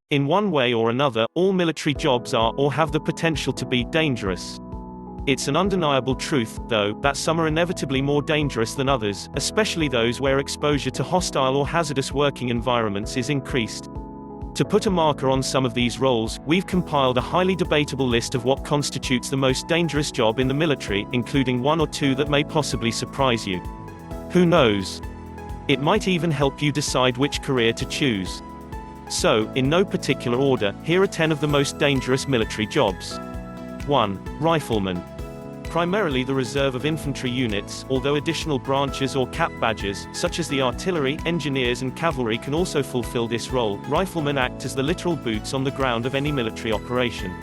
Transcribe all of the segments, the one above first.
In one way or another, all military jobs are or have the potential to be dangerous. It's an undeniable truth, though, that some are inevitably more dangerous than others, especially those where exposure to hostile or hazardous working environments is increased. To put a marker on some of these roles, we've compiled a highly debatable list of what constitutes the most dangerous job in the military, including one or two that may possibly surprise you. Who knows? It might even help you decide which career to choose. So, in no particular order, here are 10 of the most dangerous military jobs. 1. Rifleman. Primarily the reserve of infantry units, although additional branches or cap badges, such as the artillery, engineers and cavalry can also fulfill this role. Riflemen act as the literal boots on the ground of any military operation.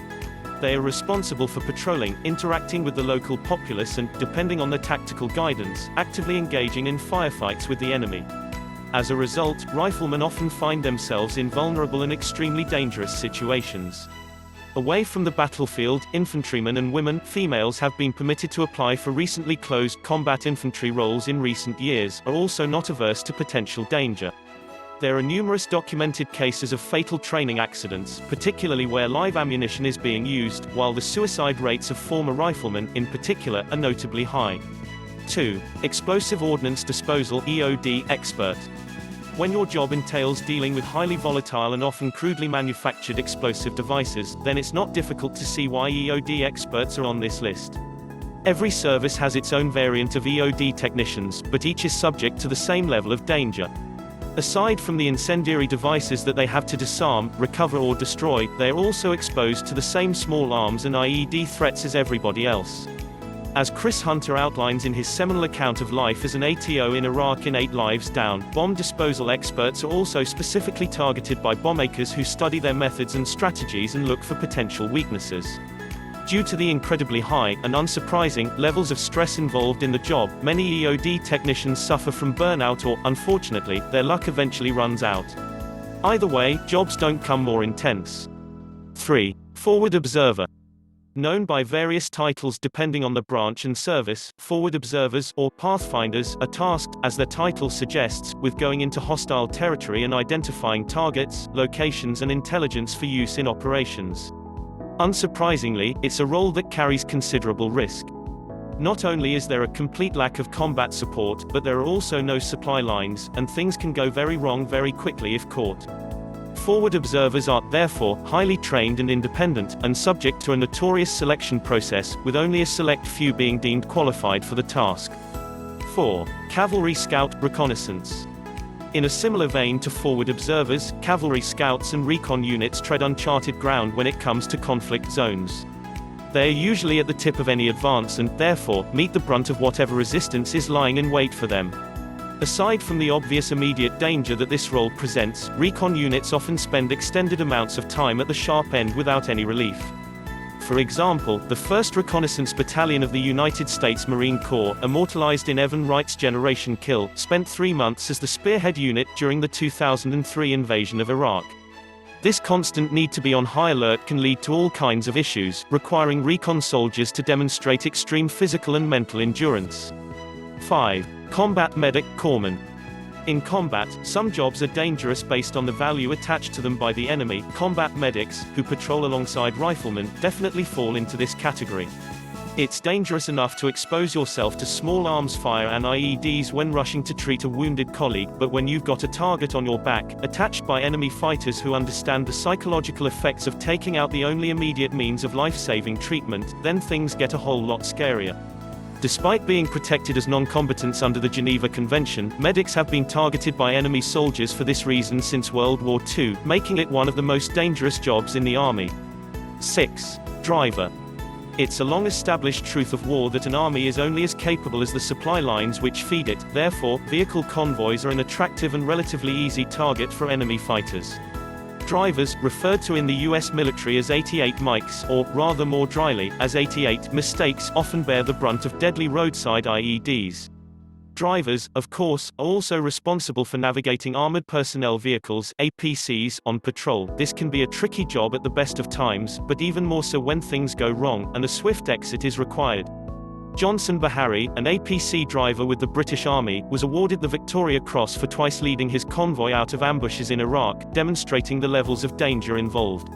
They are responsible for patrolling, interacting with the local populace and, depending on their tactical guidance, actively engaging in firefights with the enemy. As a result, riflemen often find themselves in vulnerable and extremely dangerous situations. Away from the battlefield, infantrymen and women, females have been permitted to apply for recently closed combat infantry roles in recent years, are also not averse to potential danger. There are numerous documented cases of fatal training accidents, particularly where live ammunition is being used, while the suicide rates of former riflemen, in particular, are notably high. 2. Explosive Ordnance Disposal (EOD) expert. When your job entails dealing with highly volatile and often crudely manufactured explosive devices, then it's not difficult to see why EOD experts are on this list. Every service has its own variant of EOD technicians, but each is subject to the same level of danger. Aside from the incendiary devices that they have to disarm, recover or destroy, they are also exposed to the same small arms and IED threats as everybody else. As Chris Hunter outlines in his seminal account of life as an ATO in Iraq in 8 Lives Down, bomb disposal experts are also specifically targeted by bombmakers who study their methods and strategies and look for potential weaknesses. Due to the incredibly high, and unsurprising, levels of stress involved in the job, many EOD technicians suffer from burnout or, unfortunately, their luck eventually runs out. Either way, jobs don't come more intense. 3. Forward Observer. Known by various titles depending on the branch and service, forward observers, or pathfinders, are tasked, as their title suggests, with going into hostile territory and identifying targets, locations and intelligence for use in operations. Unsurprisingly, it's a role that carries considerable risk. Not only is there a complete lack of combat support, but there are also no supply lines, and things can go very wrong very quickly if caught. Forward observers are, therefore, highly trained and independent, and subject to a notorious selection process, with only a select few being deemed qualified for the task. 4. Cavalry Scout Reconnaissance. In a similar vein to forward observers, cavalry scouts and recon units tread uncharted ground when it comes to conflict zones. They are usually at the tip of any advance and, therefore, meet the brunt of whatever resistance is lying in wait for them. Aside from the obvious immediate danger that this role presents, recon units often spend extended amounts of time at the sharp end without any relief. For example, the 1st Reconnaissance Battalion of the United States Marine Corps, immortalized in Evan Wright's Generation Kill, spent 3 months as the spearhead unit during the 2003 invasion of Iraq. This constant need to be on high alert can lead to all kinds of issues, requiring recon soldiers to demonstrate extreme physical and mental endurance. 5. Combat Medic Corpsman. In combat, some jobs are dangerous based on the value attached to them by the enemy. Combat medics, who patrol alongside riflemen, definitely fall into this category. It's dangerous enough to expose yourself to small arms fire and IEDs when rushing to treat a wounded colleague, but when you've got a target on your back, attached by enemy fighters who understand the psychological effects of taking out the only immediate means of life-saving treatment, then things get a whole lot scarier. Despite being protected as non-combatants under the Geneva Convention, medics have been targeted by enemy soldiers for this reason since World War II, making it one of the most dangerous jobs in the Army. 6. Driver. It's a long-established truth of war that an army is only as capable as the supply lines which feed it, therefore, vehicle convoys are an attractive and relatively easy target for enemy fighters. Drivers, referred to in the US military as 88 mics, or, rather more dryly, as 88 mistakes, often bear the brunt of deadly roadside IEDs. Drivers, of course, are also responsible for navigating armored personnel vehicles (APCs) on patrol. This can be a tricky job at the best of times, but even more so when things go wrong, and a swift exit is required. Johnson Bahari, an APC driver with the British Army, was awarded the Victoria Cross for twice leading his convoy out of ambushes in Iraq, demonstrating the levels of danger involved.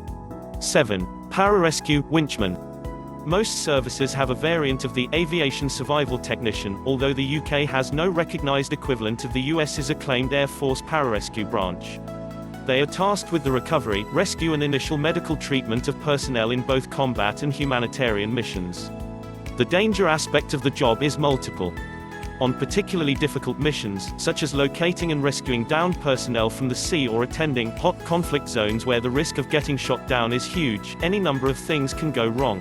7. Pararescue Winchman. Most services have a variant of the Aviation Survival Technician, although the UK has no recognised equivalent of the US's acclaimed Air Force Pararescue branch. They are tasked with the recovery, rescue and initial medical treatment of personnel in both combat and humanitarian missions. The danger aspect of the job is multiple. On particularly difficult missions, such as locating and rescuing downed personnel from the sea or attending hot conflict zones where the risk of getting shot down is huge, any number of things can go wrong.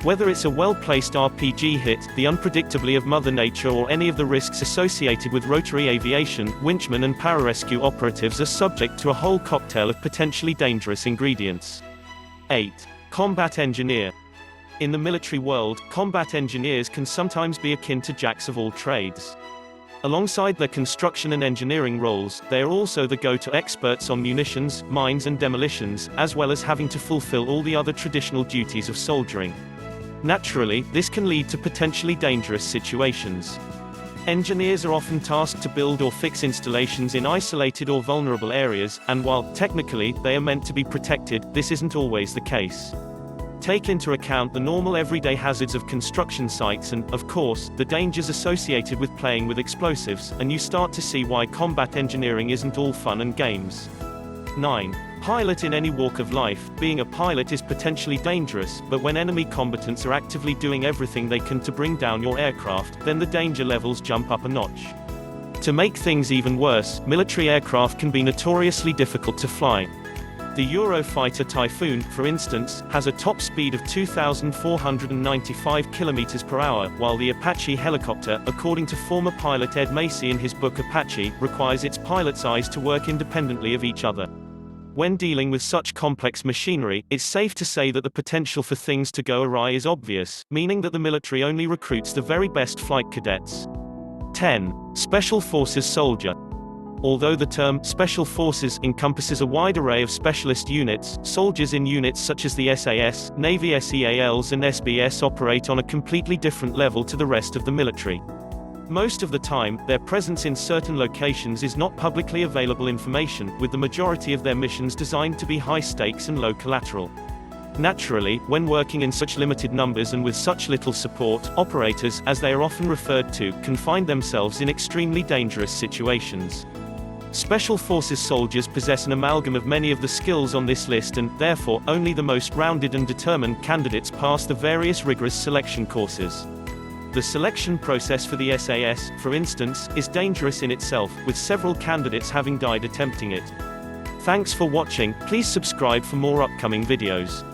Whether it's a well-placed RPG hit, the unpredictability of Mother Nature or any of the risks associated with rotary aviation, winchmen and pararescue operatives are subject to a whole cocktail of potentially dangerous ingredients. 8. Combat Engineer. In the military world, combat engineers can sometimes be akin to jacks of all trades. Alongside their construction and engineering roles, they are also the go-to experts on munitions, mines and demolitions, as well as having to fulfill all the other traditional duties of soldiering. Naturally, this can lead to potentially dangerous situations. Engineers are often tasked to build or fix installations in isolated or vulnerable areas, and while, technically, they are meant to be protected, this isn't always the case. Take into account the normal everyday hazards of construction sites and, of course, the dangers associated with playing with explosives, and you start to see why combat engineering isn't all fun and games. 9. Pilot. In any walk of life, being a pilot is potentially dangerous, but when enemy combatants are actively doing everything they can to bring down your aircraft, then the danger levels jump up a notch. To make things even worse, military aircraft can be notoriously difficult to fly. The Eurofighter Typhoon, for instance, has a top speed of 2,495 km per hour, while the Apache helicopter, according to former pilot Ed Macy in his book Apache, requires its pilot's eyes to work independently of each other. When dealing with such complex machinery, it's safe to say that the potential for things to go awry is obvious, meaning that the military only recruits the very best flight cadets. 10. Special Forces Soldier. Although the term Special Forces encompasses a wide array of specialist units, soldiers in units such as the SAS, Navy SEALs and SBS operate on a completely different level to the rest of the military. Most of the time, their presence in certain locations is not publicly available information, with the majority of their missions designed to be high stakes and low collateral. Naturally, when working in such limited numbers and with such little support, operators, as they are often referred to, can find themselves in extremely dangerous situations. Special Forces soldiers possess an amalgam of many of the skills on this list and, therefore, only the most rounded and determined candidates pass the various rigorous selection courses. The selection process for the SAS, for instance, is dangerous in itself, with several candidates having died attempting it. Thanks for watching. Please subscribe for more upcoming videos.